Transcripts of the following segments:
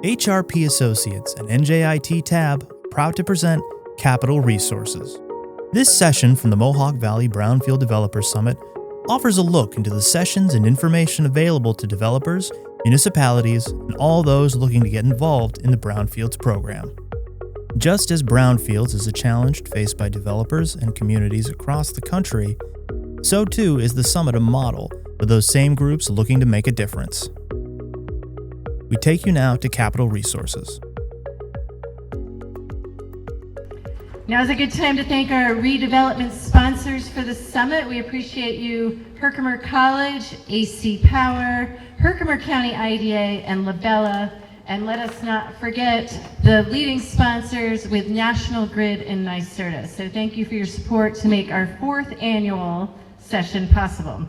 HRP Associates and NJIT Tab proud to present Capital Resources. This session from the Mohawk Valley Brownfield Developer Summit offers a look into the sessions and information available to developers, municipalities, and all those looking to get involved in the Brownfields program. Just as Brownfields is a challenge faced by developers and communities across the country, so too is the summit a model for those same groups looking to make a difference. We take you now to Capital Resources. Now is a good time to thank our redevelopment sponsors for the summit. We appreciate you, Herkimer College, AC Power, Herkimer County IDA, and Labella. And let us not forget the leading sponsors with National Grid and NYSERDA. So thank you for your support to make our 4th annual session possible.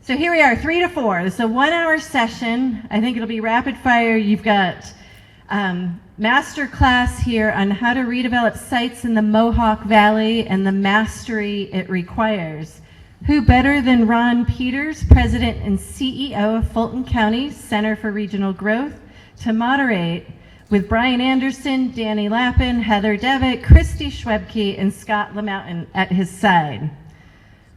So here we are, 3 to 4. This is a 1-hour session. I think it'll be rapid fire. You've got master class here on how to redevelop sites in the Mohawk Valley and the mastery it requires. Who better than Ron Peters, President and CEO of Fulton County Center for Regional Growth, to moderate with Brian Anderson, Danny Lappin, Heather Devitt, Christy Schwebke, and Scott LaMountain at his side.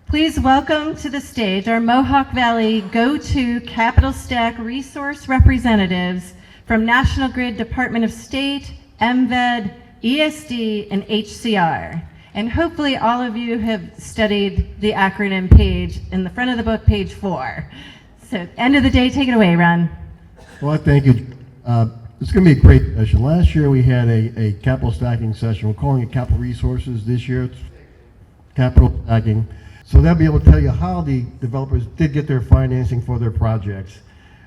Please welcome to the stage our Mohawk Valley go-to Capital Stack resource representatives from National Grid, Department of State, MVED, ESD, and HCR. And hopefully all of you have studied the acronym page in the front of the book, page 4. So end of the day, take it away, Ron. Well, thank you. It's going to be a great session. Last year we had a capital stacking session. We're calling it Capital Resources. This year it's capital stacking. So they'll be able to tell you how the developers did get their financing for their projects.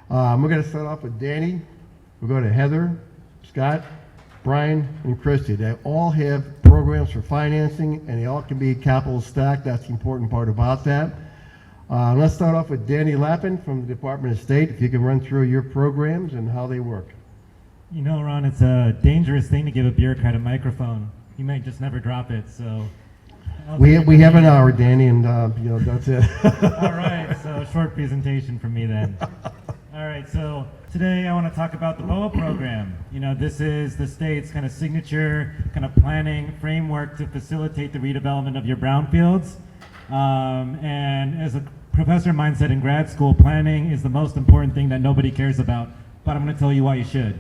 We're going to start off with Danny. We'll go to Heather, Scott, Brian, and Christy. They all have programs for financing, and they all can be capital stacked. That's the important part about that. Let's start off with Danny Lappin from the Department of State. If you can run through your programs and how they work. You know, Ron, it's a dangerous thing to give a bureaucrat a microphone. You might just never drop it, so... We have an hour, Danny, and that's it. All right, so short presentation from me then. All right, so today I want to talk about the BOA program. You know, this is the state's kind of signature kind of planning framework to facilitate the redevelopment of your brownfields. And as a professor of mine said in grad school, planning is the most important thing that nobody cares about, but I'm going to tell you why you should.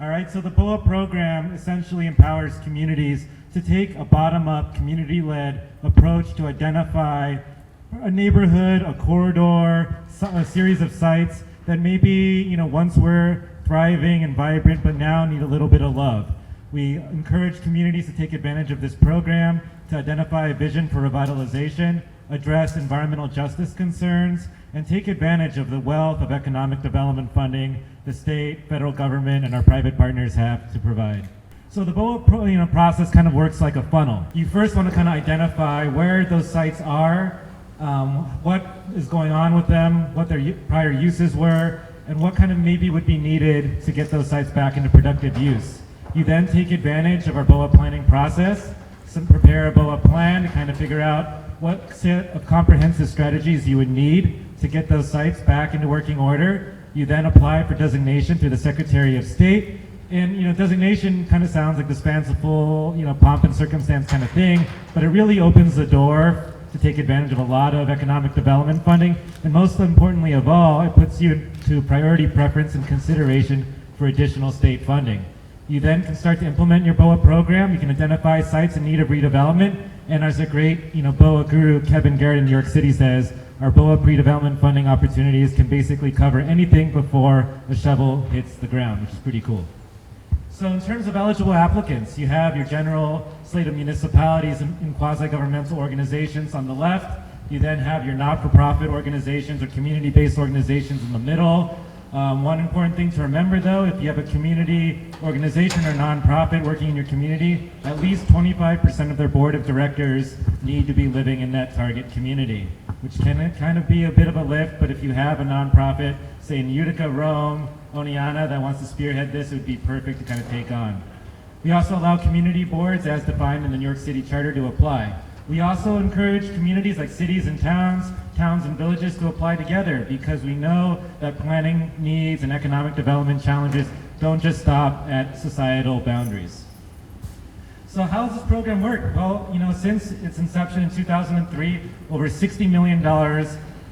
All right, so the BOA program essentially empowers communities to take a bottom-up, community-led approach to identify a neighborhood, a corridor, a series of sites that maybe, once were thriving and vibrant, but now need a little bit of love. We encourage communities to take advantage of this program to identify a vision for revitalization, address environmental justice concerns, and take advantage of the wealth of economic development funding the state, federal government, and our private partners have to provide. So the BOA process kind of works like a funnel. You first want to kind of identify where those sites are, what is going on with them, what their prior uses were, and what kind of maybe would be needed to get those sites back into productive use. You then take advantage of our BOA planning process, prepare a BOA plan to kind of figure out what set of comprehensive strategies you would need to get those sites back into working order. You then apply for designation through the Secretary of State. And designation kind of sounds like this fanciful, pomp and circumstance kind of thing, but it really opens the door to take advantage of a lot of economic development funding. And most importantly of all, it puts you to priority preference and consideration for additional state funding. You then can start to implement your BOA program. You can identify sites in need of redevelopment. And as a great, BOA guru, Kevin Garrett in New York City says, our BOA pre-development funding opportunities can basically cover anything before a shovel hits the ground, which is pretty cool. So in terms of eligible applicants, you have your general slate of municipalities and quasi-governmental organizations on the left. You then have your not-for-profit organizations or community-based organizations in the middle. One important thing to remember though, if you have a community organization or nonprofit working in your community, at least 25% of their board of directors need to be living in that target community, which can kind of be a bit of a lift, but if you have a nonprofit, say in Utica, Rome, Oneonta that wants to spearhead this, it would be perfect to kind of take on. We also allow community boards as defined in the New York City Charter to apply. We also encourage communities like cities and towns towns and villages to apply together, because we know that planning needs and economic development challenges don't just stop at societal boundaries. So how does this program work? Well, since its inception in 2003, over $60 million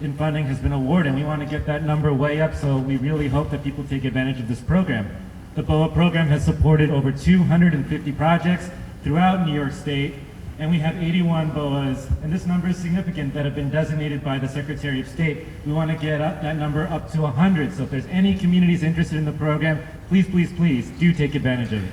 in funding has been awarded, and we want to get that number way up, so we really hope that people take advantage of this program. The BOA program has supported over 250 projects throughout New York State, and we have 81 BOAs, and this number is significant, that have been designated by the Secretary of State. We want to get that number up to 100, so if there's any communities interested in the program, please, please, please do take advantage of it.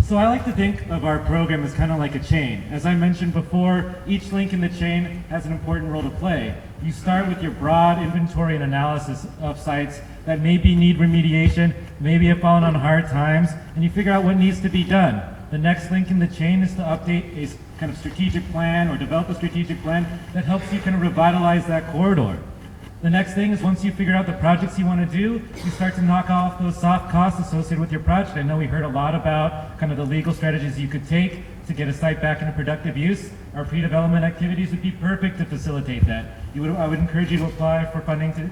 So I like to think of our program as kind of like a chain. As I mentioned before, each link in the chain has an important role to play. You start with your broad inventory and analysis of sites that maybe need remediation, maybe have fallen on hard times, and you figure out what needs to be done. The next link in the chain is to update a kind of strategic plan or develop a strategic plan that helps you kind of revitalize that corridor. The next thing is, once you figure out the projects you want to do, you start to knock off those soft costs associated with your project. I know we heard a lot about kind of the legal strategies you could take to get a site back into productive use. Our pre-development activities would be perfect to facilitate that. I would encourage you to apply for funding to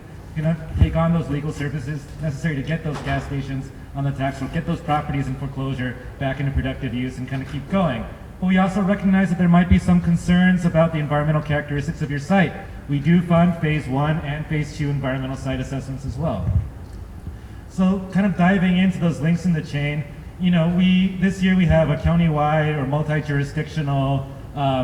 take on those legal services necessary to get those gas stations on the tax roll, get those properties in foreclosure back into productive use, and kind of keep going. But we also recognize that there might be some concerns about the environmental characteristics of your site. We do fund phase 1 and phase 2 environmental site assessments as well. So kind of diving into those links in the chain, this year we have a countywide or multi-jurisdictional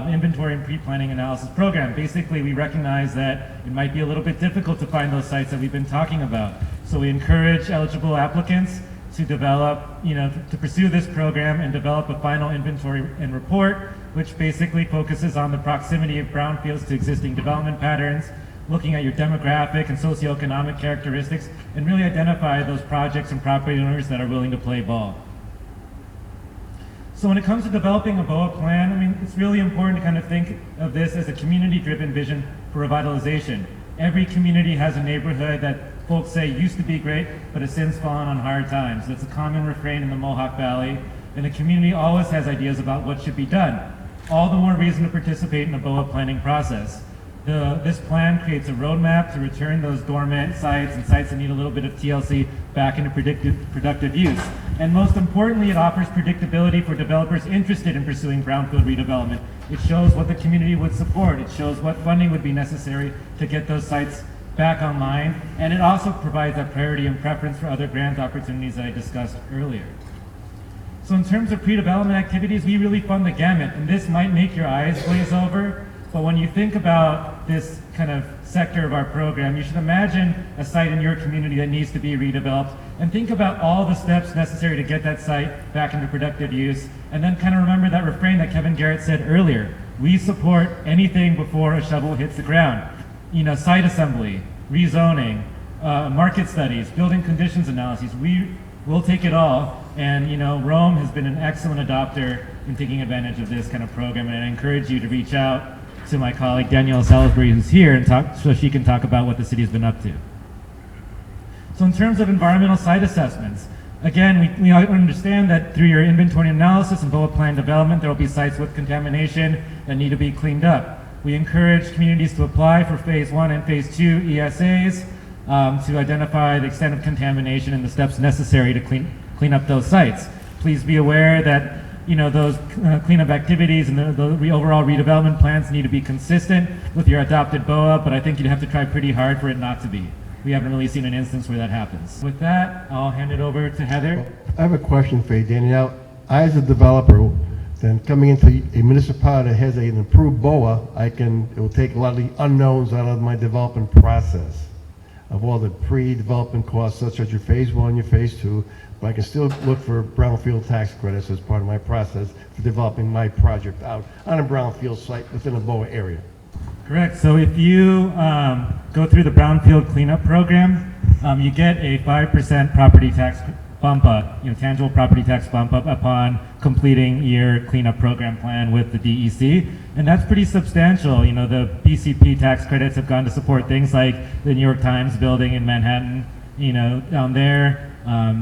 inventory and pre-planning analysis program. Basically, we recognize that it might be a little bit difficult to find those sites that we've been talking about. So we encourage eligible applicants to develop, to pursue this program and develop a final inventory and report, which basically focuses on the proximity of brownfields to existing development patterns, looking at your demographic and socioeconomic characteristics, and really identify those projects and property owners that are willing to play ball. So when it comes to developing a BOA plan, it's really important to kind of think of this as a community-driven vision for revitalization. Every community has a neighborhood that folks say used to be great, but has since fallen on hard times. That's a common refrain in the Mohawk Valley, and the community always has ideas about what should be done. All the more reason to participate in the BOA planning process. This plan creates a roadmap to return those dormant sites and sites that need a little bit of TLC back into productive use. And most importantly, it offers predictability for developers interested in pursuing brownfield redevelopment. It shows what the community would support. It shows what funding would be necessary to get those sites back online. And it also provides that priority and preference for other grant opportunities that I discussed earlier. So in terms of pre-development activities, we really fund the gamut. And this might make your eyes glaze over, but when you think about this kind of sector of our program, you should imagine a site in your community that needs to be redeveloped, and think about all the steps necessary to get that site back into productive use. And then kind of remember that refrain that Kevin Garrett said earlier. We support anything before a shovel hits the ground. Site assembly, rezoning, market studies, building conditions analyses. We'll take it all. And Rome has been an excellent adopter in taking advantage of this kind of program, and I encourage you to reach out to my colleague Danielle Salisbury, who's here, and so she can talk about what the city's been up to. So in terms of environmental site assessments, again, we understand that through your inventory analysis and BOA plan development, there will be sites with contamination that need to be cleaned up. We encourage communities to apply for phase 1 and phase 2 ESAs to identify the extent of contamination and the steps necessary to clean up those sites. Please be aware that those cleanup activities and the overall redevelopment plans need to be consistent with your adopted BOA, but I think you'd have to try pretty hard for it not to be. We haven't really seen an instance where that happens. With that, I'll hand it over to Heather. Well, I have a question for you, Danny. Now, I as a developer, then coming into a municipality that has an improved BOA, it will take a lot of the unknowns out of my development process of all the pre-development costs, such as your phase 1, your phase 2, but I can still look for brownfield tax credits as part of my process for developing my project out on a brownfield site within a BOA area. Correct. So if you go through the brownfield cleanup program, you get a 5% property tax bump up, tangible property tax bump up upon completing your cleanup program plan with the DEC, and that's pretty substantial. The BCP tax credits have gone to support things like the New York Times building in Manhattan, down there.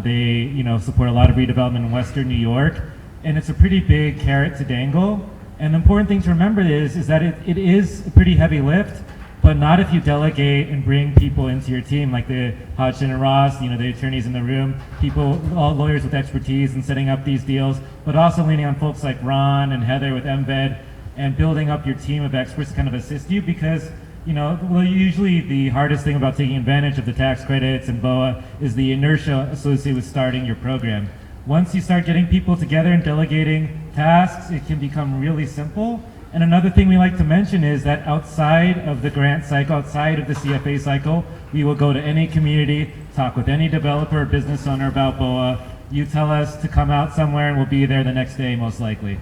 They, support a lot of redevelopment in Western New York, and it's a pretty big carrot to dangle. And the important thing to remember is that it is a pretty heavy lift, but not if you delegate and bring people into your team, like the Hodgson and Ross, the attorneys in the room, people, all lawyers with expertise in setting up these deals, but also leaning on folks like Ron and Heather with MVED and building up your team of experts to kind of assist you, because usually the hardest thing about taking advantage of the tax credits and BOA is the inertia associated with starting your program. Once you start getting people together and delegating tasks, it can become really simple. And another thing we like to mention is that outside of the grant cycle, outside of the CFA cycle, we will go to any community, talk with any developer or business owner about BOA. You tell us to come out somewhere and we'll be there the next day, most likely.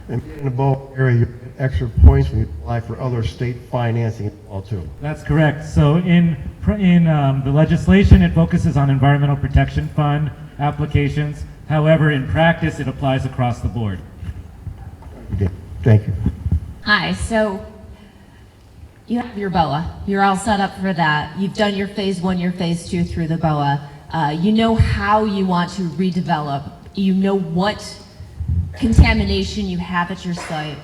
And in the BOA area, you get extra points when you apply for other state financing as well too. That's correct. So in the legislation, it focuses on Environmental Protection Fund applications. However, in practice, it applies across the board. Okay. Thank you. Hi, so you have your BOA. You're all set up for that. You've done your phase 1, your phase 2 through the BOA. You know how you want to redevelop. You know what contamination you have at your site.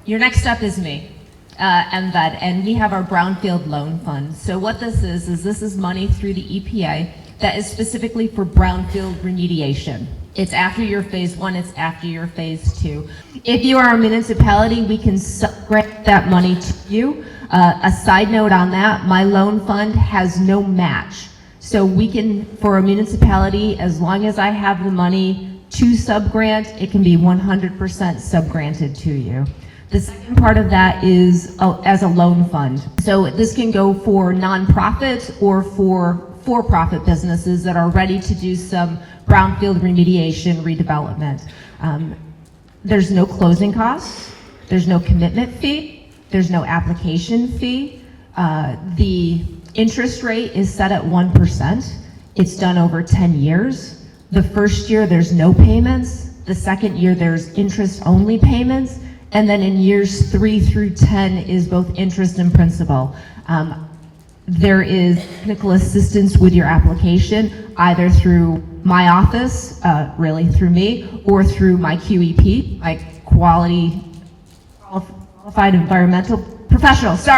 Your next step is me, MVED, and we have our Brownfield Loan Fund. So what this is money through the EPA that is specifically for brownfield remediation. It's after your phase 1, it's after your phase 2. If you are a municipality, we can grant that money to you. A side note on that, my loan fund has no match. So we can, for a municipality, as long as I have the money to sub-grant, it can be 100% sub-granted to you. The second part of that is as a loan fund. So this can go for nonprofits or for-profit businesses that are ready to do some brownfield remediation redevelopment. There's no closing costs, there's no commitment fee, there's no application fee. The interest rate is set at 1%. It's done over 10 years. The first year there's no payments. The second year there's interest only payments. And then in years 3 through 10 is both interest and principal. There is technical assistance with your application, either through my office, really through me, or through my QEP, my qualified environmental professional. So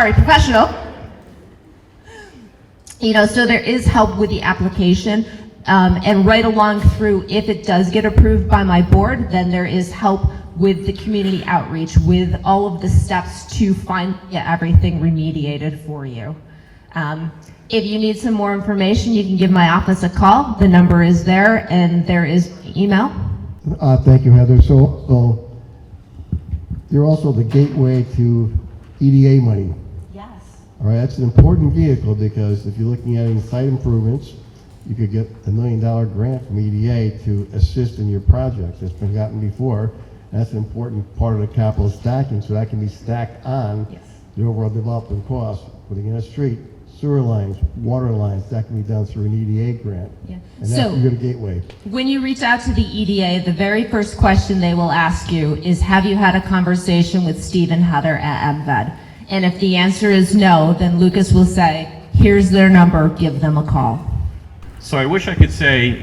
there is help with the application, and right along through, if it does get approved by my board, then there is help with the community outreach, with all of the steps to get everything remediated for you. If you need some more information, you can give my office a call. The number is there, and there is email. Thank you, Heather. So you're also the gateway to EDA money. Yes. All right, that's an important vehicle, because if you're looking at any site improvements, you could get $1 million grant from EDA to assist in your projects. It's been gotten before. That's an important part of the capital stacking, so that can be stacked on the overall development cost. Putting in a street, sewer lines, water lines, that can be done through an EDA grant. Yeah. And that's your gateway. When you reach out to the EDA, the very first question they will ask you is, have you had a conversation with Steve and Heather at MVED? And if the answer is no, then Lucas will say, here's their number, give them a call. So I wish I could say,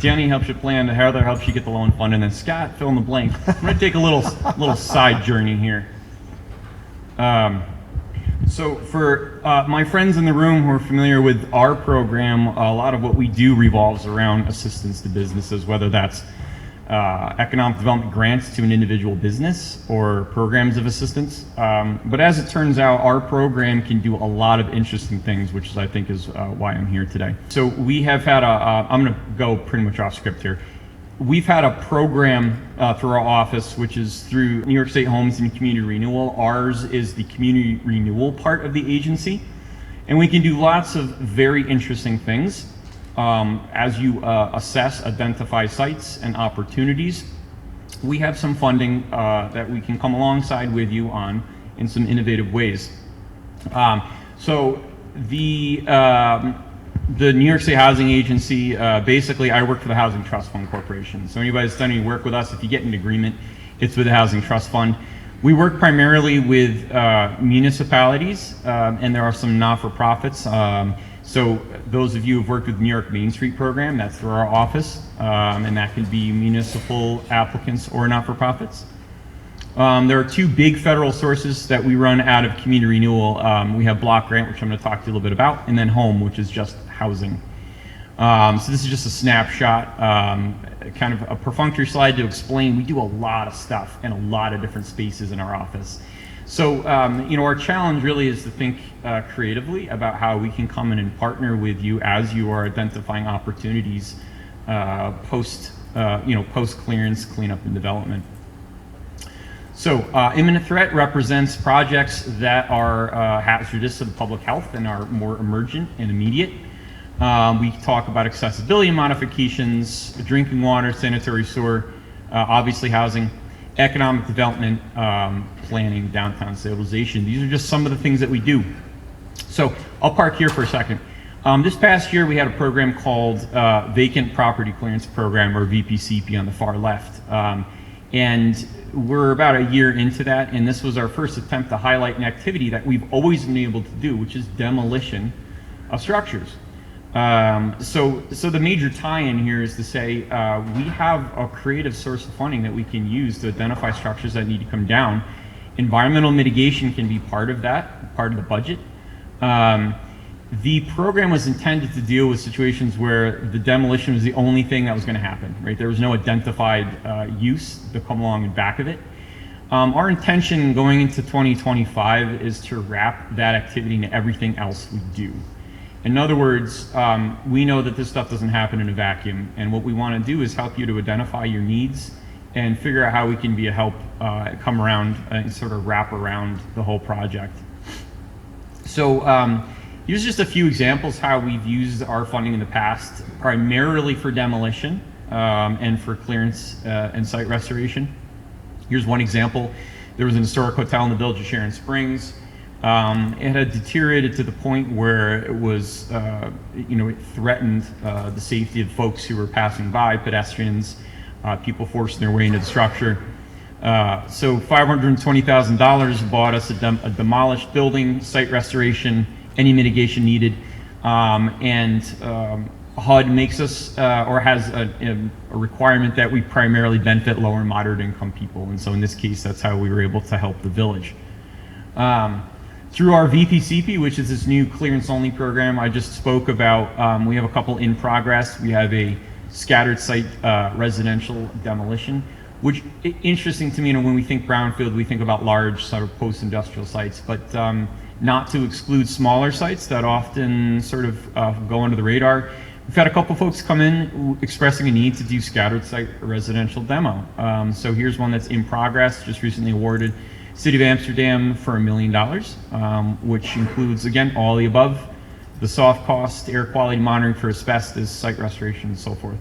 Danny helps you plan, Heather helps you get the loan fund, and then Scott, fill in the blank. I'm going to take a little side journey here. So for my friends in the room who are familiar with our program, a lot of what we do revolves around assistance to businesses, whether that's economic development grants to an individual business or programs of assistance. But as it turns out, our program can do a lot of interesting things, which I think is why I'm here today. So we have had I'm going to go pretty much off script here. We've had a program through our office, which is through New York State Homes and Community Renewal. Ours is the community renewal part of the agency. And we can do lots of very interesting things as you assess, identify sites and opportunities. We have some funding that we can come alongside with you on in some innovative ways. So the New York State Housing Agency, basically I work for the Housing Trust Fund Corporation. So anybody that's done any work with us, if you get an agreement, it's with the Housing Trust Fund. We work primarily with municipalities, and there are some not-for-profits. So those of you who've worked with New York Main Street program, that's through our office, and that can be municipal applicants or not-for-profits. There are two big federal sources that we run out of community renewal. We have block grant, which I'm going to talk to you a little bit about, and then home, which is just housing. So this is just a snapshot, kind of a perfunctory slide to explain we do a lot of stuff in a lot of different spaces in our office. So, our challenge really is to think creatively about how we can come in and partner with you as you are identifying opportunities post clearance, cleanup, and development. So, imminent threat represents projects that are hazardous to the public health and are more emergent and immediate. We talk about accessibility modifications, drinking water, sanitary sewer, obviously housing, economic development, planning, downtown stabilization. These are just some of the things that we do. So I'll park here for a second. This past year we had a program called Vacant Property Clearance Program, or VPCP on the far left. And we're about a year into that, and this was our first attempt to highlight an activity that we've always been able to do, which is demolition of structures. So the major tie-in here is to say we have a creative source of funding that we can use to identify structures that need to come down. Environmental mitigation can be part of that, part of the budget. The program was intended to deal with situations where the demolition was the only thing that was going to happen, right? There was no identified use to come along in back of it. Our intention going into 2025 is to wrap that activity into everything else we do. In other words, we know that this stuff doesn't happen in a vacuum, and what we want to do is help you to identify your needs and figure out how we can be a help come around and sort of wrap around the whole project. So here's just a few examples how we've used our funding in the past, primarily for demolition and for clearance and site restoration. Here's one example. There was an historic hotel in the village of Sharon Springs. It had deteriorated to the point where it was, it threatened the safety of folks who were passing by, pedestrians, people forcing their way into the structure. So $520,000 bought us a demolished building, site restoration, any mitigation needed, and HUD makes us or has a requirement that we primarily benefit lower and moderate income people, and so in this case, that's how we were able to help the village. Through our VPCP, which is this new clearance-only program I just spoke about, we have a couple in progress. We have a scattered site residential demolition, which interesting to me, when we think brownfield, we think about large sort of post-industrial sites, but not to exclude smaller sites that often sort of go under the radar. We've had a couple folks come in expressing a need to do scattered site residential demo. So here's one that's in progress, just recently awarded City of Amsterdam for $1 million, which includes, again, all the above, the soft cost, air quality monitoring for asbestos, site restoration, and so forth.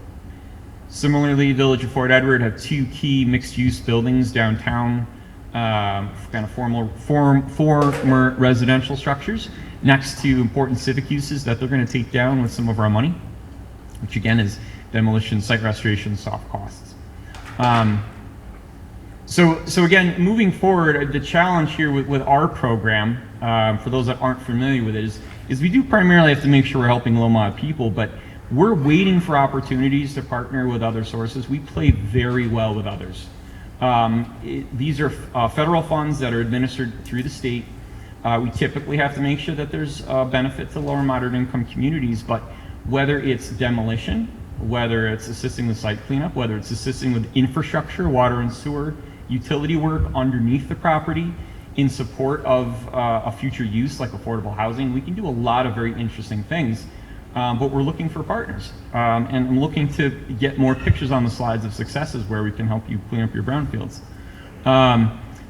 Similarly, Village of Fort Edward have two key mixed-use buildings downtown, kind of former residential structures next to important civic uses that they're going to take down with some of our money, which again is demolition, site restoration, soft costs. So again, moving forward, the challenge here with our program, for those that aren't familiar with it, is we do primarily have to make sure we're helping low-mod people, but we're waiting for opportunities to partner with other sources. We play very well with others. These are federal funds that are administered through the state. We typically have to make sure that there's a benefit to lower moderate income communities, but whether it's demolition, whether it's assisting with site cleanup, whether it's assisting with infrastructure, water and sewer, utility work underneath the property in support of a future use like affordable housing, we can do a lot of very interesting things. But we're looking for partners, and I'm looking to get more pictures on the slides of successes where we can help you clean up your brownfields.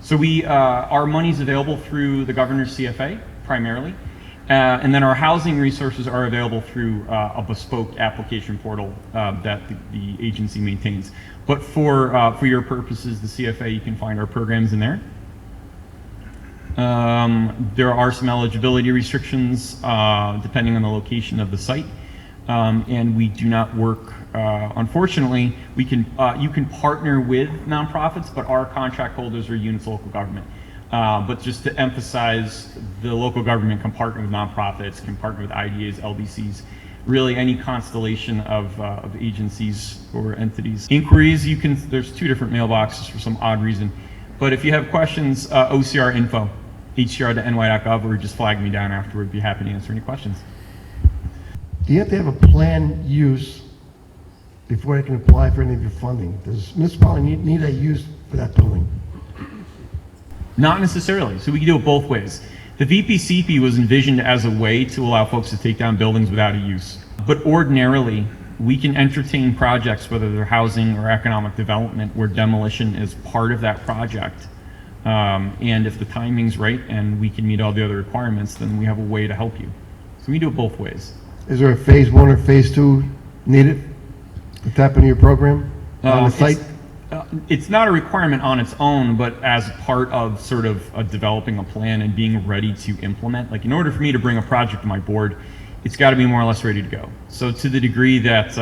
So our money's available through the governor's CFA primarily, and then our housing resources are available through a bespoke application portal that the agency maintains. But for your purposes, the CFA, you can find our programs in there. There are some eligibility restrictions depending on the location of the site, and we do not work. Unfortunately, you can partner with nonprofits, but our contract holders are units of local government. But just to emphasize, the local government can partner with nonprofits, can partner with IDAs, LDCs, really any constellation of agencies or entities. Inquiries, there's two different mailboxes for some odd reason. But if you have questions, OCR info, hcr.ny.gov, or just flag me down afterward. Be happy to answer any questions. Do you have to have a planned use before they can apply for any of your funding? Does municipality need a use for that building? Not necessarily. So we can do it both ways. The VPCP was envisioned as a way to allow folks to take down buildings without a use. But ordinarily, we can entertain projects, whether they're housing or economic development, where demolition is part of that project. And if the timing's right and we can meet all the other requirements, then we have a way to help you. So we do it both ways. Is there a phase 1 or phase 2 needed to tap into your program on the site? It's not a requirement on its own, but as part of sort of developing a plan and being ready to implement. Like, in order for me to bring a project to my board, it's got to be more or less ready to go. So to the degree that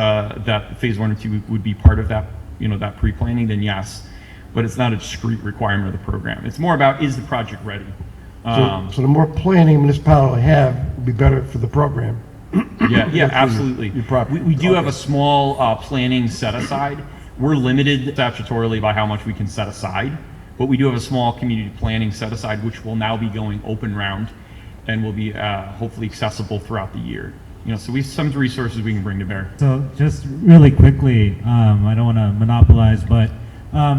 that phase 1 or 2 would be part of that, that pre-planning, then yes, but it's not a discrete requirement of the program. It's more about, is the project ready? So the more planning municipality have, would be better for the program. Yeah, absolutely. We do have a small planning set aside. We're limited statutorily by how much we can set aside, but we do have a small community planning set aside, which will now be going open round and will be hopefully accessible throughout the year. So we have some resources we can bring to bear. So just really quickly, I don't want to monopolize, but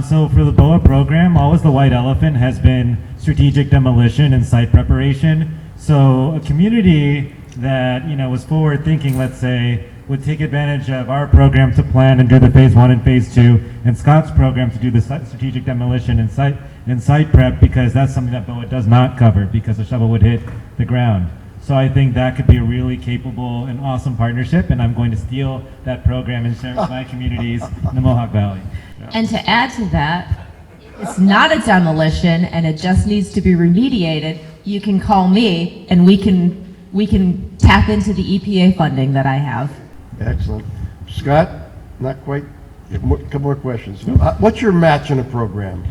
so for the BOA program, always the white elephant has been strategic demolition and site preparation. So a community that was forward thinking, let's say, would take advantage of our program to plan and do the phase 1 and phase 2, and Scott's program to do the strategic demolition and site prep, because that's something that BOA does not cover, because the shovel would hit the ground. So I think that could be a really capable and awesome partnership, and I'm going to steal that program and share it with my communities in the Mohawk Valley. And to add to that, it's not a demolition and it just needs to be remediated. You can call me and we can tap into the EPA funding that I have. Excellent. Scott, not quite. A couple more questions. What's your match in a program?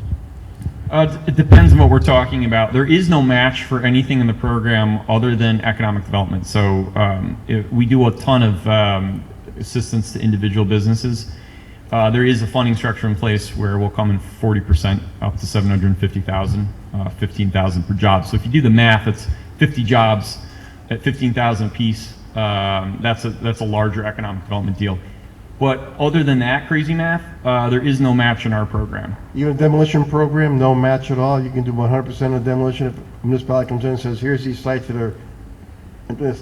It depends on what we're talking about. There is no match for anything in the program other than economic development. So we do a ton of assistance to individual businesses. There is a funding structure in place where we'll come in 40% up to 750,000, 15,000 per job. So if you do the math, it's 50 jobs at 15,000 a piece. That's a larger economic development deal. But other than that crazy math, there is no match in our program. Even a demolition program, no match at all? You can do 100% of demolition if a municipality comes in and says, here's these sites that are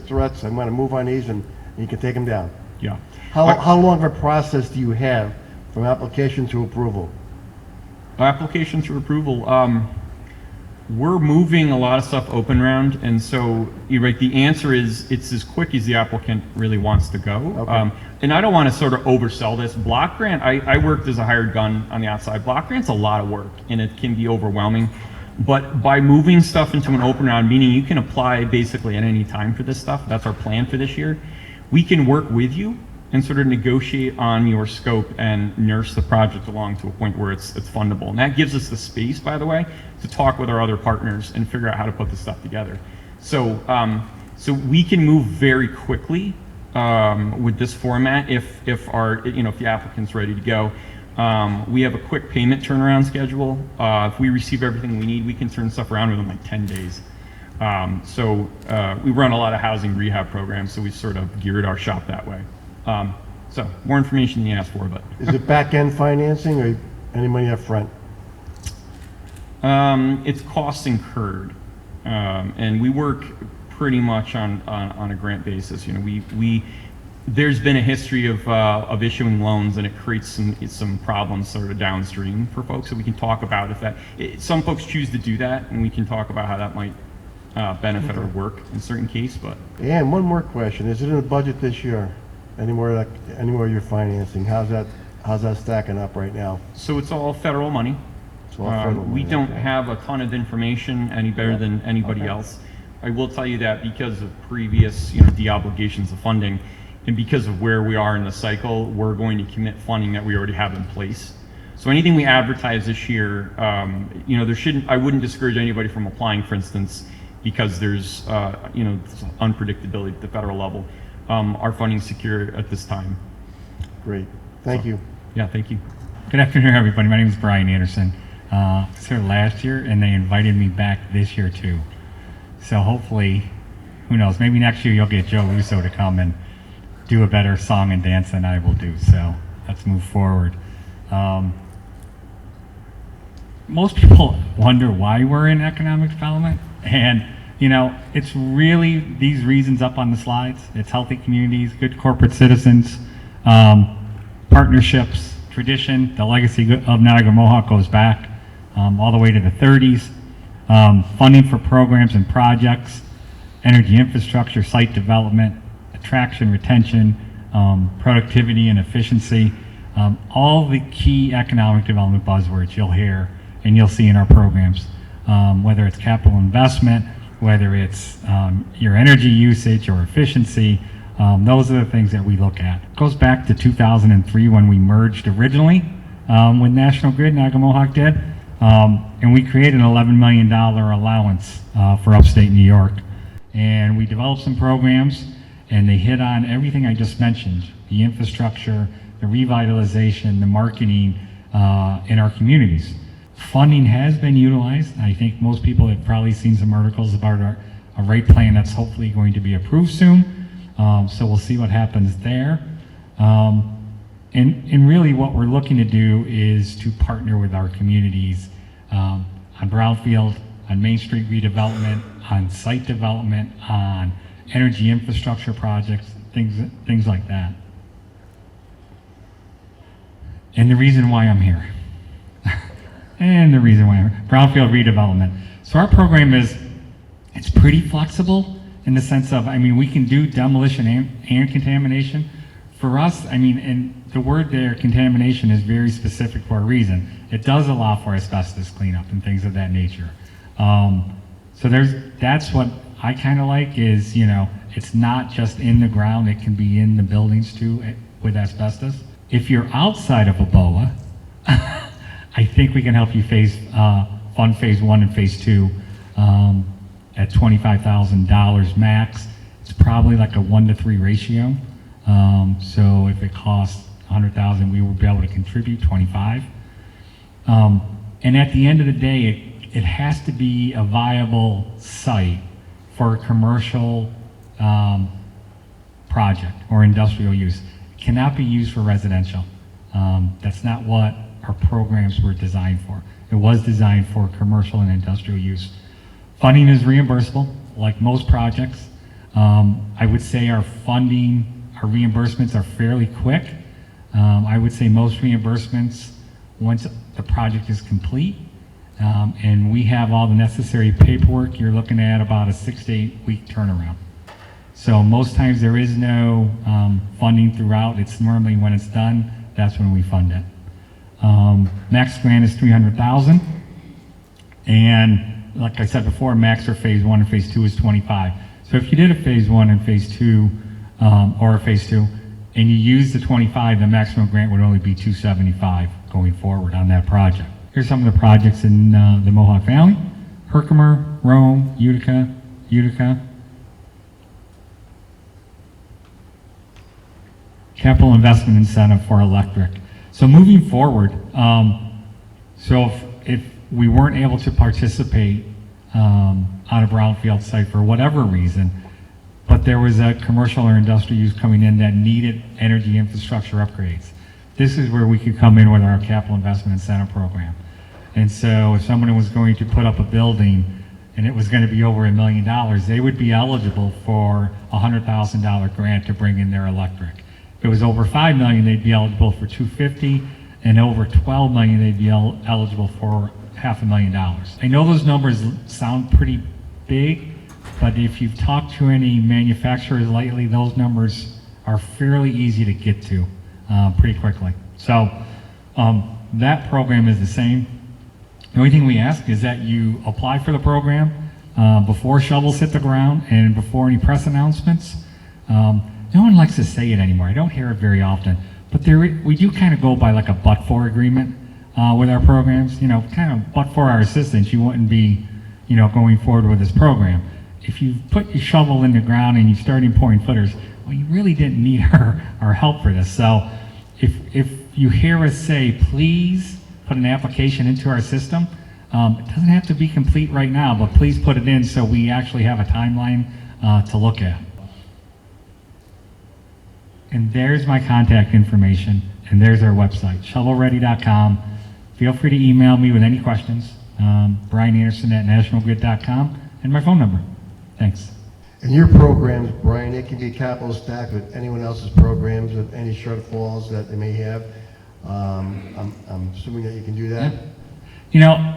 threats, I'm going to move on these, and you can take them down. Yeah. How long of a process do you have from application to approval? Application to approval, we're moving a lot of stuff open round, and so you're right, the answer is it's as quick as the applicant really wants to go. Okay. And I don't want to sort of oversell this. Block grant, I worked as a hired gun on the outside. Block grant's a lot of work, and it can be overwhelming. But by moving stuff into an open round, meaning you can apply basically at any time for this stuff, that's our plan for this year, we can work with you and sort of negotiate on your scope and nurse the project along to a point where it's fundable. And that gives us the space, by the way, to talk with our other partners and figure out how to put this stuff together. So we can move very quickly with this format if the applicant's ready to go. We have a quick payment turnaround schedule. If we receive everything we need, we can turn stuff around within like 10 days. We run a lot of housing rehab programs, so we sort of geared our shop that way. So more information than you asked for, but. Is it back-end financing or any money up front? It's cost incurred, and we work pretty much on a grant basis. There's been a history of issuing loans, and it creates some problems sort of downstream for folks. So we can talk about some folks choose to do that, and we can talk about how that might benefit our work in certain case. But and one more question: is it in the budget this year? Anywhere you're financing? How's that stacking up right now? So it's all federal money. We don't have a ton of information any better than anybody else. I will tell you that because of previous de-obligations of funding, and because of where we are in the cycle, we're going to commit funding that we already have in place. So anything we advertise this year, I wouldn't discourage anybody from applying, for instance, because there's unpredictability at the federal level. Our funding's secure at this time. Great. Thank you. Yeah, thank you. Good afternoon, everybody. My name is Brian Anderson. I was here last year, and they invited me back this year too. So hopefully, who knows, maybe next year you'll get Joe Russo to come and do a better song and dance than I will do. So let's move forward. Most people wonder why we're in economic development, and it's really these reasons up on the slides. It's healthy communities, good corporate citizens, partnerships, tradition. The legacy of Niagara Mohawk goes back all the way to the 30s. Funding for programs and projects, energy infrastructure, site development, attraction, retention, productivity and efficiency. All the key economic development buzzwords you'll hear and you'll see in our programs, whether it's capital investment, whether it's your energy usage or efficiency. Those are the things that we look at. It goes back to 2003 when we merged originally with National Grid, Niagara Mohawk did, and we created an $11 million allowance for upstate New York. And we developed some programs, and they hit on everything I just mentioned: the infrastructure, the revitalization, the marketing in our communities. Funding has been utilized. I think most people have probably seen some articles about a rate plan that's hopefully going to be approved soon. So we'll see what happens there. And really what we're looking to do is to partner with our communities on Brownfield, on Main Street redevelopment, on site development, on energy infrastructure projects, things like that. And the reason why I'm here. Brownfield redevelopment. So our program it's pretty flexible in the sense of, we can do demolition and contamination. For us, and the word there, contamination, is very specific for a reason. It does allow for asbestos cleanup and things of that nature. So that's what I kind of like is, it's not just in the ground, it can be in the buildings too with asbestos. If you're outside of a BOA, I think we can help you fund phase 1 and phase 2 at $25,000 max. It's probably like a 1-to-3 ratio. So if it costs $100,000, we will be able to contribute $25,000. And at the end of the day, it has to be a viable site for a commercial project or industrial use. It cannot be used for residential. That's not what our programs were designed for. It was designed for commercial and industrial use. Funding is reimbursable, like most projects. I would say our reimbursements are fairly quick. I would say most reimbursements, once the project is complete, and we have all the necessary paperwork, you're looking at about a 6 to 8 week turnaround. So most times there is no funding throughout. It's normally when it's done, that's when we fund it. Max grant is $300,000, and like I said before, max for phase 1 and phase 2 is $25,000. So if you did a phase 1 and phase 2, or a phase 2, and you use the $25,000, the maximum grant would only be $275,000 going forward on that project. Here's some of the projects in the Mohawk Valley: Herkimer, Rome, Utica. Capital investment incentive for electric. So moving forward, so if we weren't able to participate on a brownfield site for whatever reason, but there was a commercial or industrial use coming in that needed energy infrastructure upgrades, this is where we could come in with our capital investment incentive program. And so if someone was going to put up a building and it was going to be over $1 million, they would be eligible for a $100,000 grant to bring in their electric. If it was over $5 million, they'd be eligible for $250,000, and over $12 million, they'd be eligible for $500,000. I know those numbers sound pretty big, but if you've talked to any manufacturers lately, those numbers are fairly easy to get to pretty quickly. So that program is the same. The only thing we ask is that you apply for the program before shovels hit the ground and before any press announcements. No one likes to say it anymore. I don't hear it very often, but we do kind of go by like a but-for agreement with our programs. Kind of but for our assistance, you wouldn't be, going forward with this program. If you put your shovel in the ground and you start pouring footers, well, you really didn't need our help for this. So if you hear us say, please put put an application into our system. It doesn't have to be complete right now, but please put it in so we actually have a timeline to look at. And there's my contact information, and there's our website, shovelready.com. Feel free to email me with any questions, briananderson@nationalgrid.com, and my phone number. Thanks. And your programs, Brian, it can be capital stacked with anyone else's programs, with any shortfalls that they may have. I'm assuming that you can do that? You know,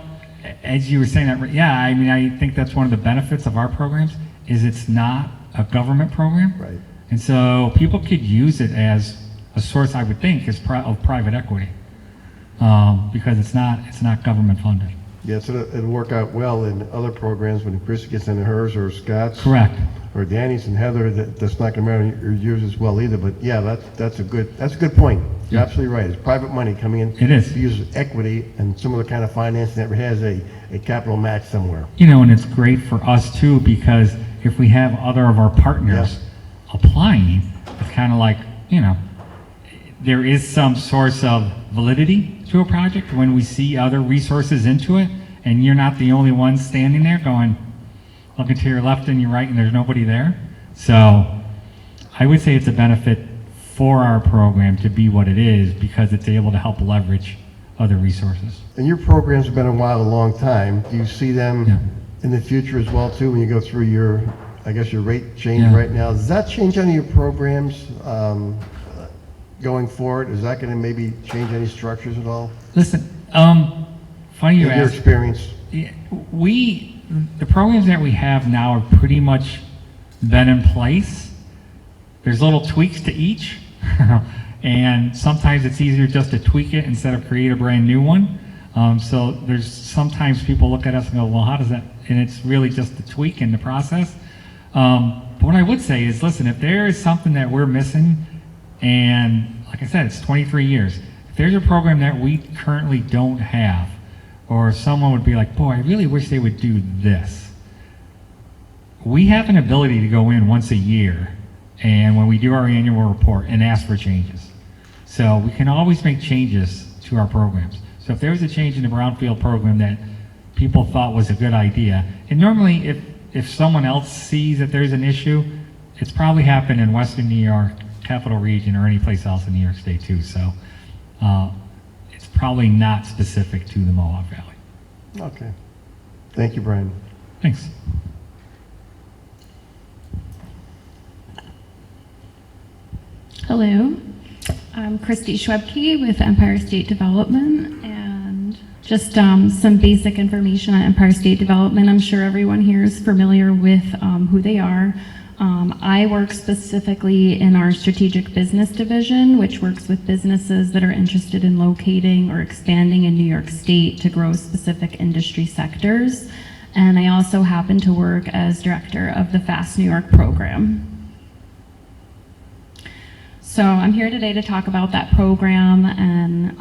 as you were saying that, yeah, I mean, I think that's one of the benefits of our programs, is it's not a government program. Right. And so people could use it as a source, I would think, of private equity, because it's not government funded. Yeah, so it'll work out well in other programs when Chris gets into hers, or Scott's. Correct. Or Danny's and Heather, that's not going to matter in yours as well either. But yeah, that's a good point. You're absolutely right. It's private money coming in. It is. To use equity and similar kind of financing that has a capital match somewhere. You know, and it's great for us too, because if we have other of our partners applying, it's kind of like, you know, there is some source of validity to a project when we see other resources into it, and you're not the only one standing there going, looking to your left and your right, and there's nobody there. So I would say it's a benefit for our program to be what it is, because it's able to help leverage other resources. And your programs have been around a long time. Do you see them in the future as well too, when you go through your, I guess, your rate change right now? Does that change any of your programs going forward? Is that going to maybe change any structures at all? Listen, funny you In your ask. experience. The programs that we have now are pretty much been in place. There's little tweaks to each, and sometimes it's easier just to tweak it instead of create a brand new one. So there's sometimes people look at us and go, well, how does that, and it's really just a tweak in the process. But what I would say is, listen, if there is something that we're missing, and like I said, it's 23 years, if there's a program that we currently don't have, or someone would be like, boy, I really wish they would do this, we have an ability to go in once a year, and when we do our annual report, and ask for changes. So we can always make changes to our programs. So if there's a change in the Brownfield program that people thought was a good idea, and normally if someone else sees that there's an issue, it's probably happened in Western New York, Capital Region, or any place else in New York State too. So it's probably not specific to the Mohawk Valley. Okay. Thank you, Brian. Thanks. Hello, I'm Christy Schwebke with Empire State Development, and just some basic information on Empire State Development. I'm sure everyone here is familiar with who they are. I work specifically in our strategic business division, which works with businesses that are interested in locating or expanding in New York State to grow specific industry sectors. And I also happen to work as director of the Fast New York program. So I'm here today to talk about that program, and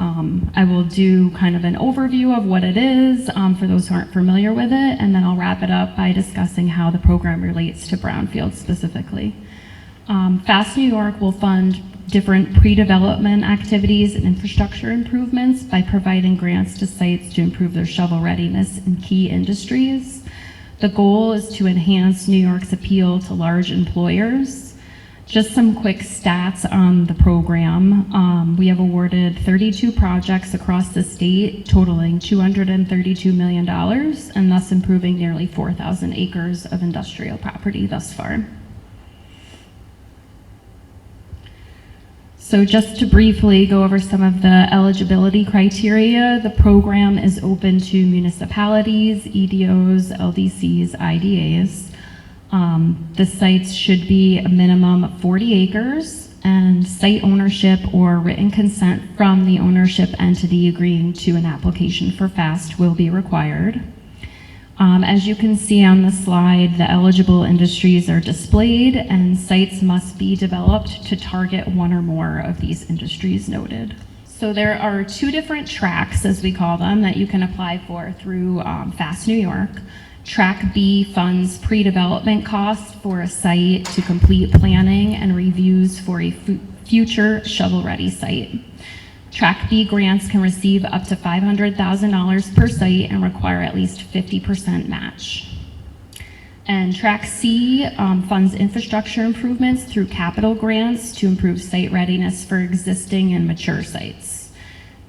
I will do kind of an overview of what it is for those who aren't familiar with it, and then I'll wrap it up by discussing how the program relates to Brownfield specifically. Fast New York will fund different pre-development activities and infrastructure improvements by providing grants to sites to improve their shovel readiness in key industries. The goal is to enhance New York's appeal to large employers. Just some quick stats on the program. We have awarded 32 projects across the state, totaling $232 million, and thus improving nearly 4,000 acres of industrial property thus far. So just to briefly go over some of the eligibility criteria, the program is open to municipalities, EDOs, LDCs, IDAs. The sites should be a minimum of 40 acres, and site ownership or written consent from the ownership entity agreeing to an application for FAST will be required. As you can see on the slide, the eligible industries are displayed, and sites must be developed to target one or more of these industries noted. So there are two different tracks, as we call them, that you can apply for through Fast New York. Track B funds pre-development costs for a site to complete planning and reviews for a future shovel-ready site. Track B grants can receive up to $500,000 per site and require at least 50% match. And Track C funds infrastructure improvements through capital grants to improve site readiness for existing and mature sites.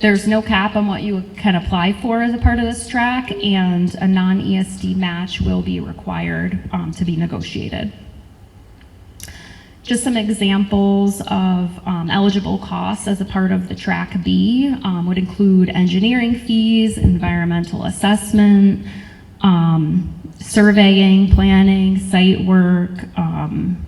There's no cap on what you can apply for as a part of this track, and a non-ESD match will be required to be negotiated. Just some examples of eligible costs as a part of the Track B would include engineering fees, environmental assessment, surveying, planning, site work,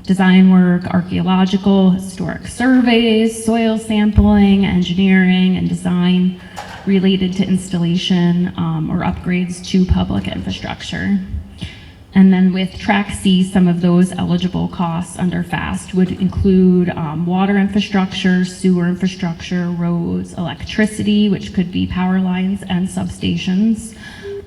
design work, archaeological, historic surveys, soil sampling, engineering, and design related to installation or upgrades to public infrastructure. And then with Track C, some of those eligible costs under FAST would include water infrastructure, sewer infrastructure, roads, electricity, which could be power lines and substations,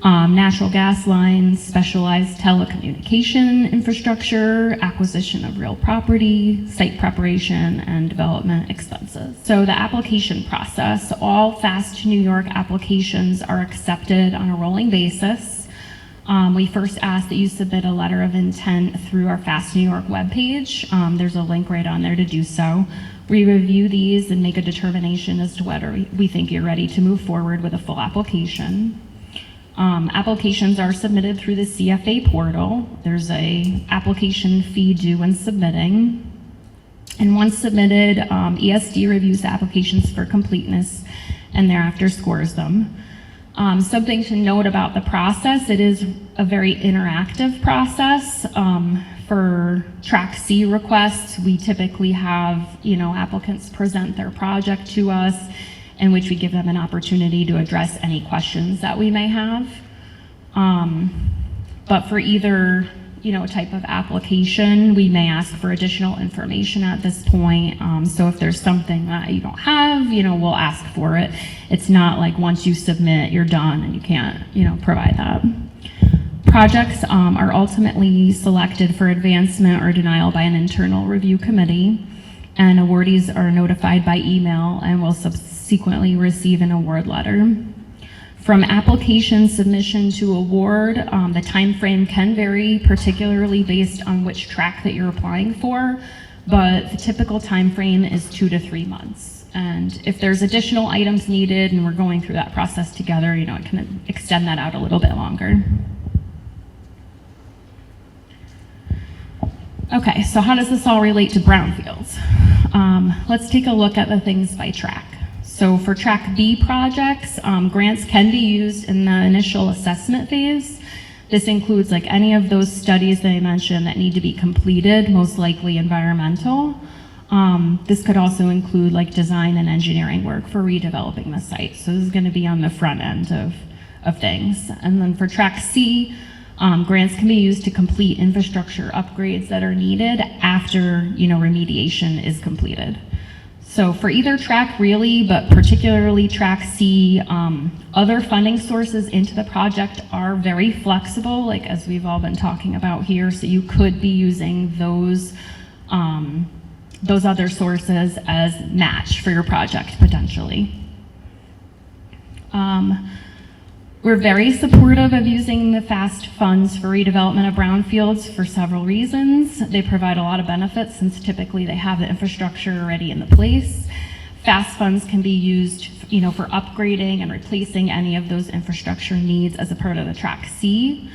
natural gas lines, specialized telecommunication infrastructure, acquisition of real property, site preparation, and development expenses. So the application process, all FAST New York applications are accepted on a rolling basis. We first ask that you submit a letter of intent through our FAST New York webpage. There's a link right on there to do so. We review these and make a determination as to whether we think you're ready to move forward with a full application. Applications are submitted through the CFA portal. There's a application fee due when submitting. And once submitted, ESD reviews the applications for completeness and thereafter scores them. Something to note about the process, it is a very interactive process. For Track C requests, we typically have, applicants present their project to us, in which we give them an opportunity to address any questions that we may have. But for either, type of application, we may ask for additional information at this point. So if there's something that you don't have, we'll ask for it. It's not like once you submit, you're done and you can't, provide that. Projects are ultimately selected for advancement or denial by an internal review committee, and awardees are notified by email and will subsequently receive an award letter. From application submission to award, the time frame can vary, particularly based on which track that you're applying for, but the typical time frame is 2 to 3 months. And if there's additional items needed and we're going through that process together, it can extend that out a little bit longer. Okay, so how does this all relate to brownfields? Let's take a look at the things by track. So for Track B projects, grants can be used in the initial assessment phase. This includes any of those studies that I mentioned that need to be completed, most likely environmental. This could also include design and engineering work for redeveloping the site. So this is going to be on the front end of things. And then for Track C, grants can be used to complete infrastructure upgrades that are needed after remediation is completed. So for either track really, but particularly Track C, other funding sources into the project are very flexible, as we've all been talking about here. So you could be using those other sources as match for your project potentially. We're very supportive of using the FAST funds for redevelopment of brownfields for several reasons. They provide a lot of benefits since typically they have the infrastructure already in the place. FAST funds can be used, for upgrading and replacing any of those infrastructure needs as a part of the Track C.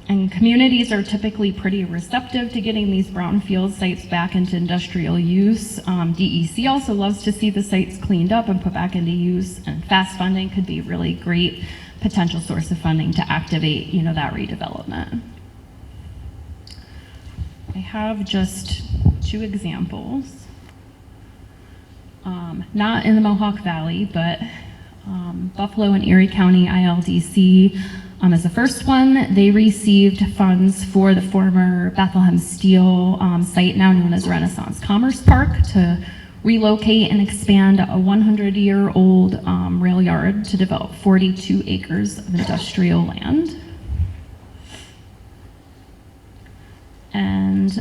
And communities are typically pretty receptive to getting these brownfield sites back into industrial use. DEC also loves to see the sites cleaned up and put back into use, and FAST funding could be a really great potential source of funding to activate, that redevelopment. I have just 2 examples. Not in the Mohawk Valley, but Buffalo and Erie County ILDC as the first one. They received funds for the former Bethlehem Steel site, now known as Renaissance Commerce Park, to relocate and expand a 100-year-old rail yard to develop 42 acres of industrial land. and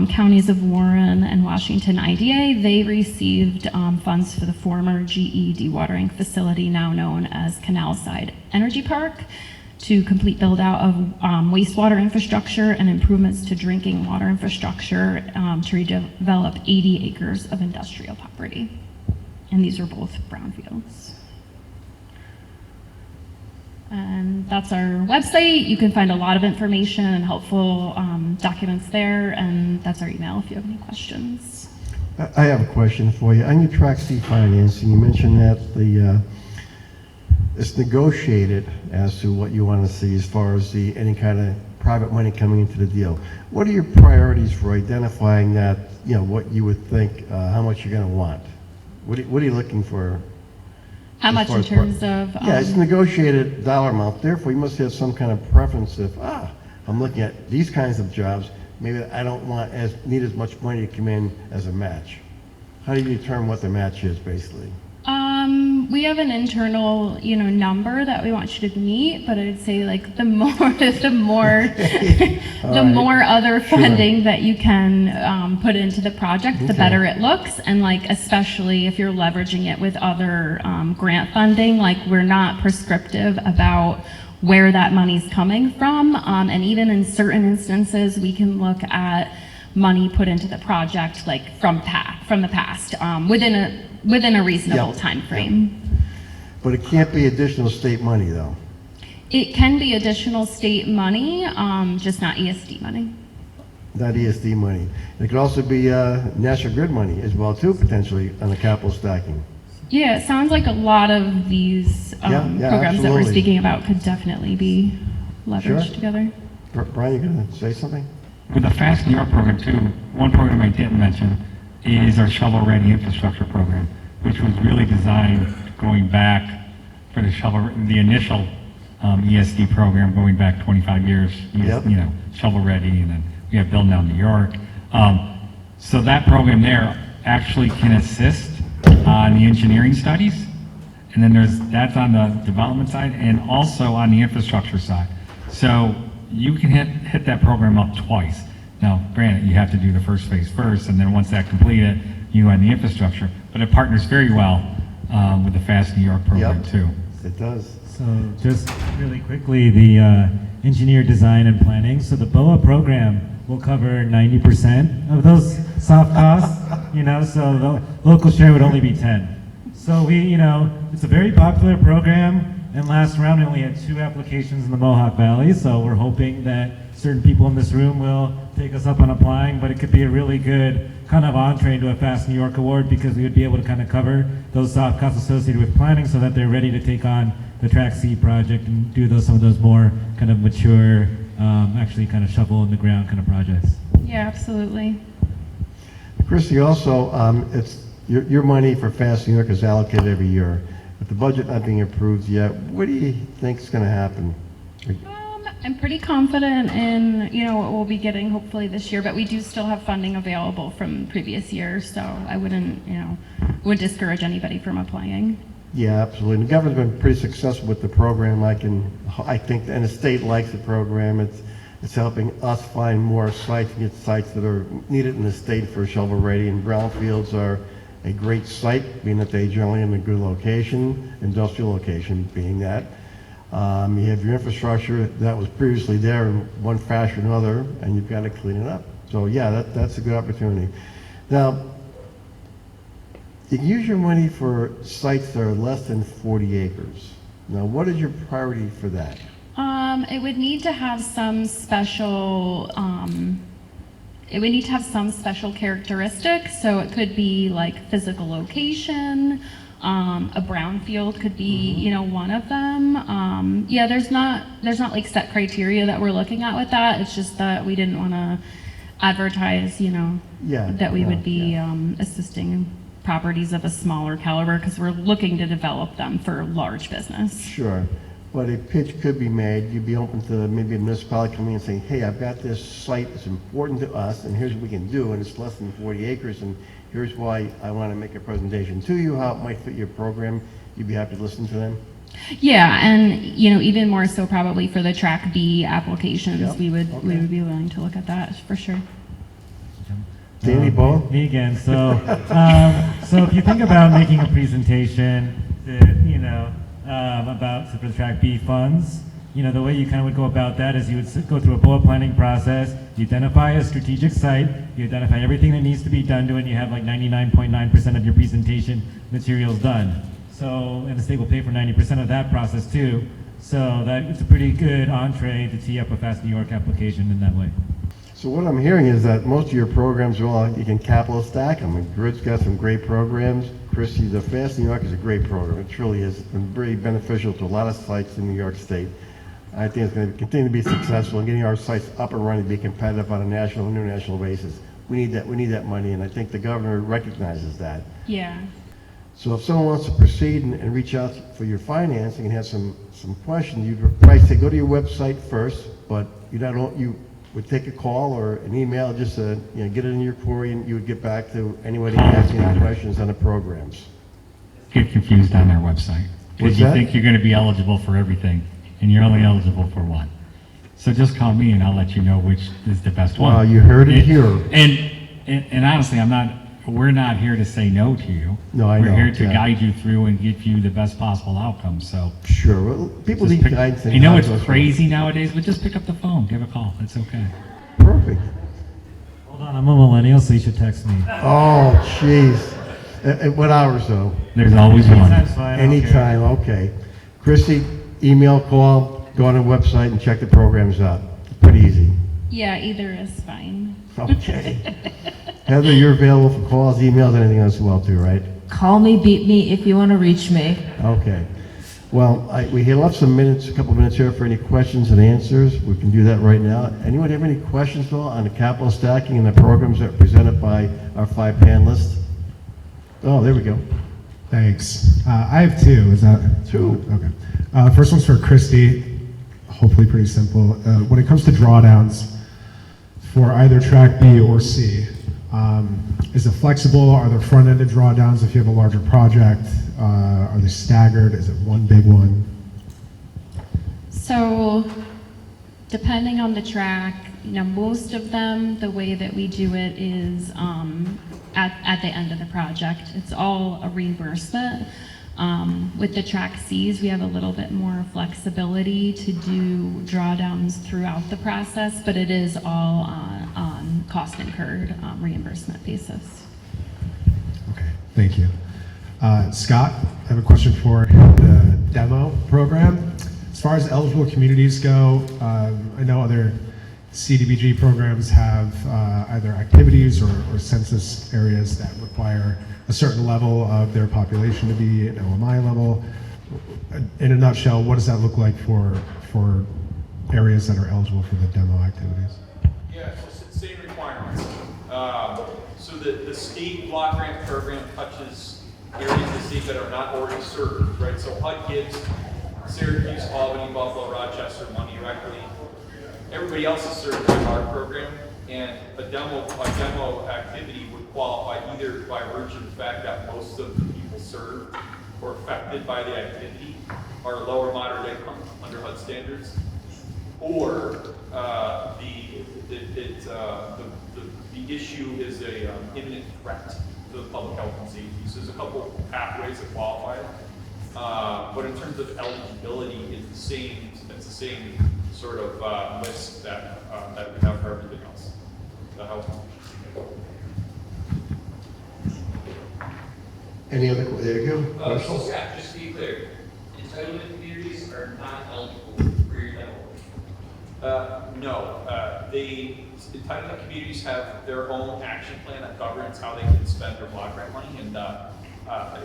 counties of Warren and Washington IDA, they received funds for the former GE dewatering facility, now known as Canalside Energy Park, to complete build out of wastewater infrastructure and improvements to drinking water infrastructure to redevelop 80 acres of industrial property. And these are both brownfields. And that's our website. You can find a lot of information and helpful documents there, and that's our email if you have any questions. I have a question for you. On your Track C financing, you mentioned that it's negotiated as to what you want to see as far as any kind of private money coming into the deal. What are your priorities for identifying that, what you would think, how much you're going to want? What are you looking for? How much in terms of? Yeah, it's a negotiated dollar amount. Therefore, you must have some kind of preference if, I'm looking at these kinds of jobs, maybe I don't need as much money to come in as a match. How do you determine what the match is, basically? We have an internal, number that we want you to meet, but I'd say like the more other funding that you can put into the project, the better it looks. And like, especially if you're leveraging it with other grant funding, like we're not prescriptive about where that money's coming from. And even in certain instances, we can look at money put into the project like from the past within a reasonable time frame. But it can't be additional state money, though. It can be additional state money, just not ESD money. Not ESD money. It could also be National Grid money as well, too, potentially, on the capital stacking. Yeah, it sounds like a lot of these programs absolutely. that we're speaking about could definitely be leveraged together. Brian, you going to say something? With the Fast New York program too, one program I didn't mention is our shovel-ready infrastructure program, which was really designed going back for the initial ESD program going back 25 years, shovel-ready, and then we have Build Now New York. So that program there actually can assist on the engineering studies, and then that's on the development side and also on the infrastructure side. So you can hit that program up twice. Now, granted, you have to do the first phase first, and then once that's completed, you on the infrastructure. But it partners very well with the Fast New York program too. It does. So just really quickly, the engineer design and planning. So the BOA program will cover 90% of those soft costs, so the local share would only be 10. So it's a very popular program. And last round, we only had 2 applications in the Mohawk Valley, so we're hoping that certain people in this room will take us up on applying, but it could be a really good kind of entree into a Fast New York award because we would be able to kind of cover those soft costs associated with planning so that they're ready to take on the Track C project and do some of those more kind of mature, actually kind of shovel in the ground kind of projects. Yeah, absolutely. Christy, also, it's your money for Fast New York is allocated every year. With the budget not being approved yet, what do you think is going to happen? I'm pretty confident in, what we'll be getting hopefully this year, but we do still have funding available from previous years, so I wouldn't discourage anybody from applying. Yeah, absolutely. The government's been pretty successful with the program. I think, and the state likes the program. It's helping us find more sites and get sites that are needed in the state for shovel ready, and brownfields are a great site, being that they generally in a good location, industrial location being that. You have your infrastructure that was previously there in one fashion or another, and you've got to clean it up. So yeah, that's a good opportunity. Now, you can use your money for sites that are less than 40 acres. Now, what is your priority for that? It would need to have some special characteristics. So it could be like physical location. A brownfield could be, one of them. There's not like set criteria that we're looking at with that. It's just that we didn't want to advertise, that we would be assisting properties of a smaller caliber because we're looking to develop them for large business. Sure. But a pitch could be made. You'd be open to maybe a municipality coming in and saying, hey, I've got this site that's important to us, and here's what we can do, and it's less than 40 acres, and here's why I want to make a presentation to you, how it might fit your program. You'd be happy to listen to them? Yeah, and even more so probably for the Track B applications, Yep, we would okay. be willing to look at that for sure. Danny Ball? Me again. So, so if you think about making a presentation that, about for the Track B funds, the way you kind of would go about that is you would go through a bullet planning process, you identify a strategic site, you identify everything that needs to be done to it, and you have like 99.9% of your presentation materials done. So, and the state will pay for 90% of that process too. So that it's a pretty good entree to tee up a Fast New York application in that way. So what I'm hearing is that most of your programs are all, you can capital stack them. And Grid's got some great programs. Christie, the Fast New York is a great program. It truly has been very beneficial to a lot of sites in New York State. I think it's going to continue to be successful in getting our sites up and running to be competitive on a national and international basis. We need that money, and I think the governor recognizes that. Yeah. So if someone wants to proceed and reach out for your financing and have some questions, you'd probably say go to your website first, but you would take a call or an email, just get it in your query, and you would get back to anybody asking any questions on the programs. Get confused on their website. What's Because you that? think you're going to be eligible for everything, and you're only eligible for one. So just call me and I'll let you know which is the best one. Well, you heard it here. And honestly, we're not here to say no to you. No, I know, We're here to yeah. guide you through and give you the best possible outcome, so. Sure. Well, people just need guidance. I know it's crazy nowadays, but just pick up the phone, give a call, it's okay. Perfect. Hold on, I'm a millennial, so you should text me. Oh, jeez. At what hours though? There's always one. Anytime's fine, I don't care. Anytime, okay. Christy, email, call, go on the website and check the programs out. Pretty easy. Yeah, either is fine. Okay. Heather, you're available for calls, emails, anything else as well too, right? Call me, beat me if you want to reach me. Okay. Well, we left a couple minutes here for any questions and answers. We can do that right now. Anyone have any questions though on the capital stacking and the programs that are presented by our 5 panelists? Oh, there we go. Thanks. I have 2. Is that 2? Okay. First one's for Christy. Hopefully pretty simple. When it comes to drawdowns for either track B or C, is it flexible? Are there front-ended drawdowns if you have a larger project? Are they staggered? Is it one big one? So, depending on the track, most of them, the way that we do it is at the end of the project. It's all a reimbursement. With the track Cs, we have a little bit more flexibility to do drawdowns throughout the process, but it is all on cost incurred reimbursement basis. Okay, thank you. Scott, I have a question for the demo program. As far as eligible communities go, I know other CDBG programs have either activities or census areas that require a certain level of their population to be an OMI level. In a nutshell, what does that look like for areas that are eligible for the demo activities? Yeah, so same requirements. So the state block grant program touches areas of the state that are not already served, right? So HUD gives Syracuse, Albany, Buffalo, Rochester money directly. Everybody else is served by our program, and a demo activity would qualify either by virtue of the fact that most of the people served or affected by the activity are lower moderate income under HUD standards, or the issue is a imminent threat to the public health and safety. So there's a couple pathways that qualify. But in terms of eligibility, it's the same sort of list that we have for everything else. That helps. Any other, there you go. So yeah, just to be clear, entitlement communities are not eligible for your demo. No, the entitlement communities have their own action plan that governs how they can spend their block grant money, and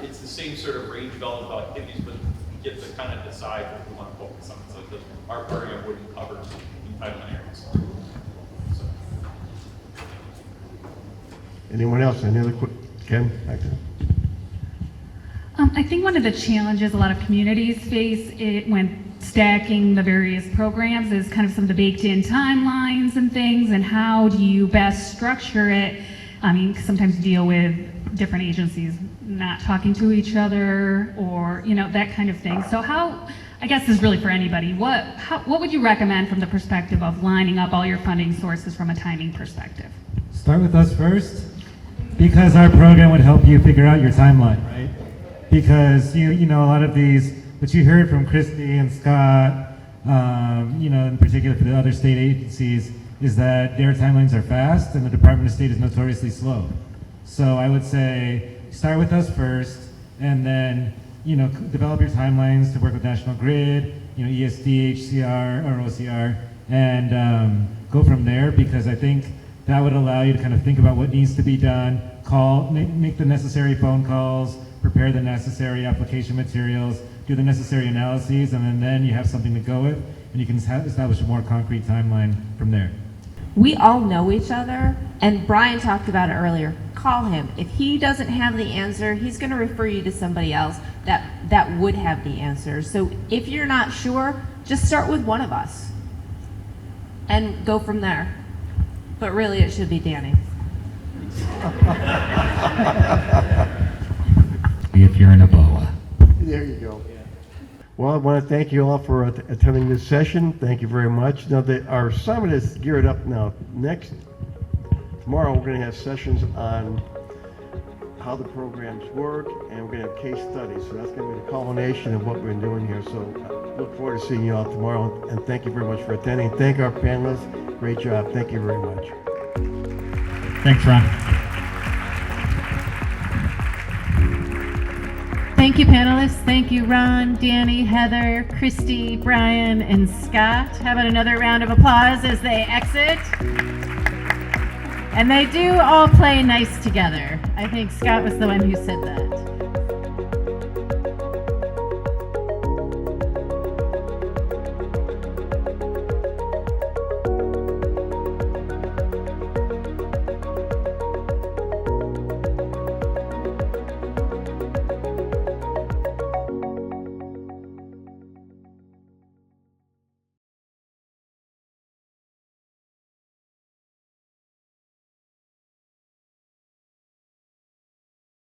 it's the same sort of range of eligible activities, but we get to kind of decide what we want to focus on. So our program wouldn't cover entitlement areas. So. Anyone else? Any other Ken, back there? I think one of the challenges a lot of communities face when stacking the various programs is kind of some of the baked in timelines and things, and how do you best structure it I mean, sometimes deal with different agencies not talking to each other, or, you know, that kind of thing. So how, I guess this is really for anybody, what would you recommend from the perspective of lining up all your funding sources from a timing perspective? Start with us first, because our program would help you figure out your timeline, right? Because you know, a lot of these, what you heard from Christy and Scott, you know, in particular for the other state agencies, is that their timelines are fast and the Department of State is notoriously slow. So I would say start with us first, and then, you know, develop your timelines to work with National Grid, you know, ESD, HCR, or OCR, and go from there, because I think that would allow you to kind of think about what needs to be done, make the necessary phone calls, prepare the necessary application materials, do the necessary analyses, and then you have something to go with, and you can establish a more concrete timeline from there. We all know each other, and Brian talked about it earlier. Call him. If he doesn't have the answer, he's going to refer you to somebody else that would have the answer. So if you're not sure, just start with one of us and go from there. But really, it should be Danny. If you're in a BOA. There you go. Well, I want to thank you all for attending this session. Thank you very much. Now, our summit is geared up now. Tomorrow we're going to have sessions on how the programs work, and we're going to have case studies. So that's going to be the culmination of what we've been doing here. So I look forward to seeing you all tomorrow, and thank you very much for attending. Thank our panelists. Great job. Thank you very much. Thanks, Ron. Thank you, panelists. Thank you, Ron, Danny, Heather, Christy, Brian, and Scott. How about another round of applause as they exit? And they do all play nice together. I think Scott was the one who said that.